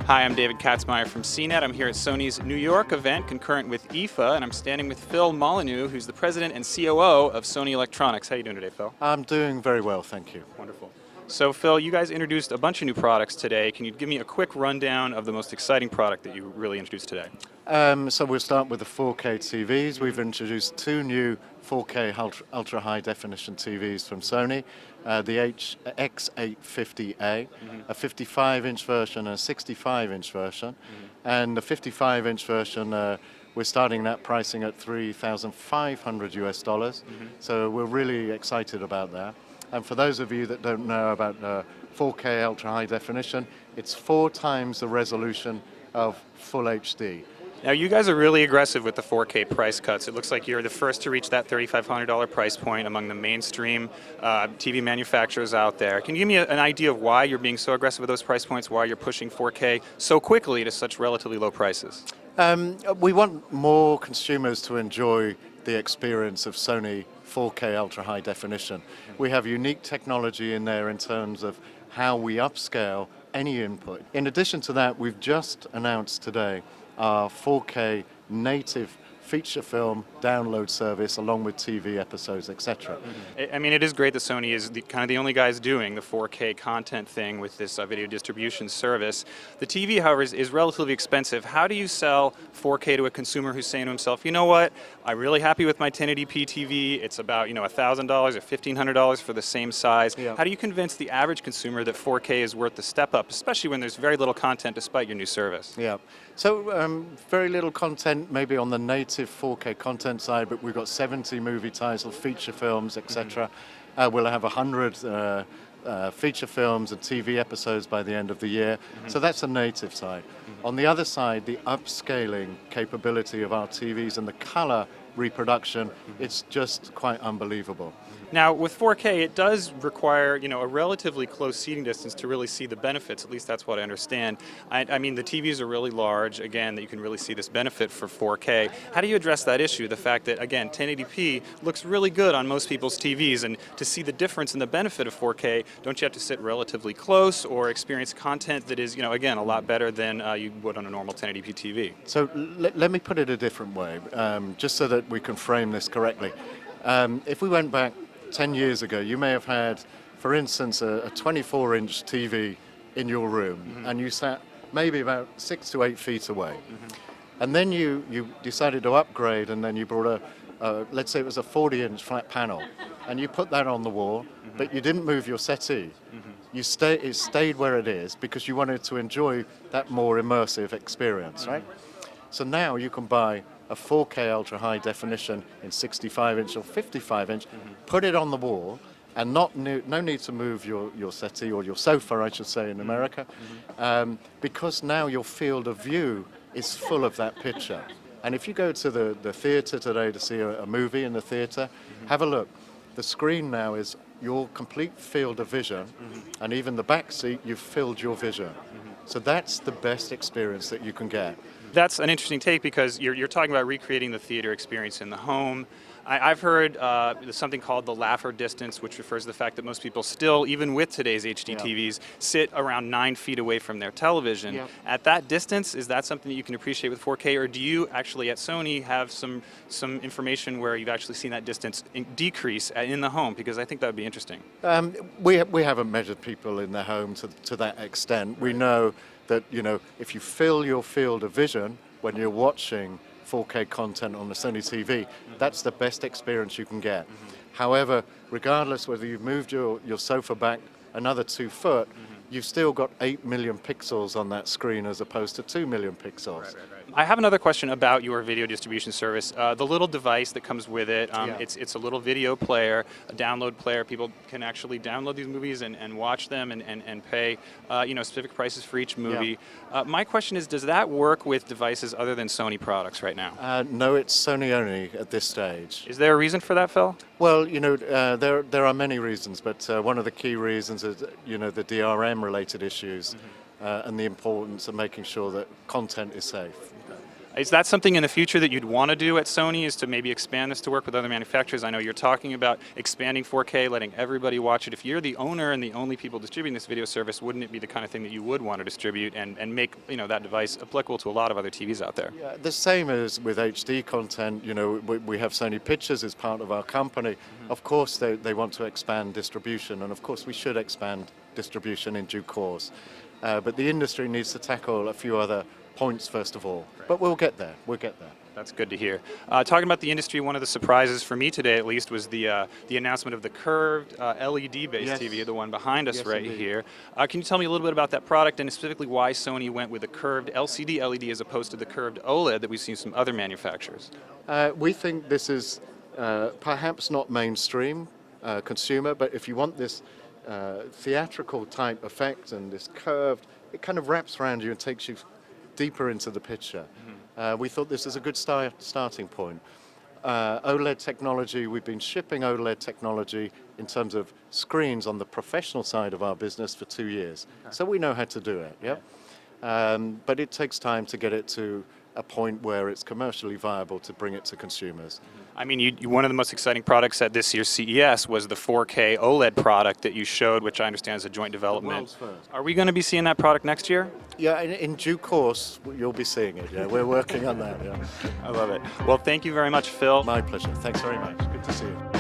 Hi, I'm David Katzmaier from CNET. I'm here at Sony's New York event concurrent with IFA, and I'm standing with Phil Molyneux, who's the president and COO of Sony Electronics. How are you doing today, Phil? I'm doing very well, thank you. Wonderful. So, Phil, you guys introduced a bunch of new products today. Can you give me a quick rundown of the most exciting product that you really introduced today? So we'll start with the 4K TVs. We've introduced two new 4K Ultra High-Definition TVs from Sony, the X850A, a 55-inch version and a 65-inch version. And the 55-inch version, we're starting that pricing at $3,500 US. So we're really excited about that. And for those of you that don't know about 4K Ultra High Definition, it's 4 times the resolution of Full HD. Now, you guys are really aggressive with the 4K price cuts. It looks like you're the first to reach that $3,500 price point among the mainstream TV manufacturers out there. Can you give me an idea of why you're being so aggressive with those price points, why you're pushing 4K so quickly to such relatively low prices? We want more consumers to enjoy the experience of Sony 4K Ultra High Definition. We have unique technology in there in terms of how we upscale any input. In addition to that, we've just announced today our 4K native feature film download service along with TV episodes, etc. I mean, it is great that Sony is kind of the only guys doing the 4K content thing with this video distribution service. The TV, however, is relatively expensive. How do you sell 4K to a consumer who's saying to himself, you know what, I'm really happy with my 1080p TV, it's about $1,000 or $1,500 for the same size. Yeah. How do you convince the average consumer that 4K is worth the step up, especially when there's very little content despite your new service? Yeah, so very little content maybe on the native 4K content side, but we've got 70 movie titles, feature films, etc. We'll have 100 feature films and TV episodes by the end of the year. So that's the native side. On the other side, the upscaling capability of our TVs and the color reproduction, it's just quite unbelievable. Now, with 4K, it does require, a relatively close seating distance to really see the benefits. At least that's what I understand. I mean, the TVs are really large, again, that you can really see this benefit for 4K. How do you address that issue, the fact that, again, 1080p looks really good on most people's TVs, and to see the difference in the benefit of 4K, don't you have to sit relatively close or experience content that is, again, a lot better than you would on a normal 1080p TV? So let me put it a different way, just so that we can frame this correctly. If we went back 10 years ago, you may have had, for instance, a 24-inch TV in your room, and you sat maybe about 6 to 8 feet away. And then you decided to upgrade, and then you brought let's say it was a 40-inch flat panel, and you put that on the wall, but you didn't move your settee. It stayed where it is because you wanted to enjoy that more immersive experience, right? So now you can buy a 4K Ultra High Definition in 65-inch or 55-inch, put it on the wall, and no need to move your settee, or your sofa, I should say, in America, because now your field of view is full of that picture. And if you go to the theater today to see a movie in the theater, have a look. The screen now is your complete field of vision, and even the back seat, you've filled your vision. So that's the best experience that you can get. That's an interesting take, because you're talking about recreating the theater experience in the home. I've heard something called the Laffer Distance, which refers to the fact that most people still, even with today's HD TVs, sit around 9 feet away from their television. At that distance, is that something that you can appreciate with 4K, or do you actually at Sony have some information where you've actually seen that distance decrease in the home? Because I think that would be interesting. We haven't measured people in their home to that extent. We know that if you fill your field of vision when you're watching 4K content on the Sony TV, that's the best experience you can get. However, regardless whether you've moved your sofa back another 2 foot, you've still got 8 million pixels on that screen as opposed to 2 million pixels. I have another question about your video distribution service. The little device that comes with it, it's a little video player, a download player. People can actually download these movies and watch them and pay specific prices for each movie. My question is, does that work with devices other than Sony products right now? No, it's Sony only at this stage. Is there a reason for that, Phil? Well, there are many reasons, but one of the key reasons is, the DRM related issues and the importance of making sure that content is safe. Is that something in the future that you'd want to do at Sony, is to maybe expand this to work with other manufacturers? I know you're talking about expanding 4K, letting everybody watch it. If you're the owner and the only people distributing this video service, wouldn't it be the kind of thing that you would want to distribute and make that device applicable to a lot of other TVs out there? Yeah, the same as with HD content. We have Sony Pictures as part of our company. Of course, they want to expand distribution, and of course we should expand distribution in due course. But the industry needs to tackle a few other points first of all. But we'll get there. We'll get there. That's good to hear. Talking about the industry, one of the surprises for me today, at least, was the announcement of the curved LED-based TV, the one behind us right indeed. here. Can you tell me a little bit about that product and specifically why Sony went with a curved LCD LED as opposed to the curved OLED that we've seen from other manufacturers? We think this is perhaps not mainstream consumer, but if you want this theatrical type effect and this curved, it kind of wraps around you and takes you deeper into the picture. We thought this is a good starting point. Oled technology, we've been shipping Oled technology in terms of screens on the professional side of our business for 2 years. So we know how to do it, but it takes time to get it to a point where it's commercially viable to bring it to consumers. I mean, one of the most exciting products at this year's CES was the 4K OLED product that you showed, which I understand is a joint development. The world's first. Are we going to be seeing that product next year? Yeah, in due course, you'll be seeing it. Yeah, we're working on that. Yeah. I love it. Well, thank you very much, Phil. My pleasure. Thanks very much. Good to see you.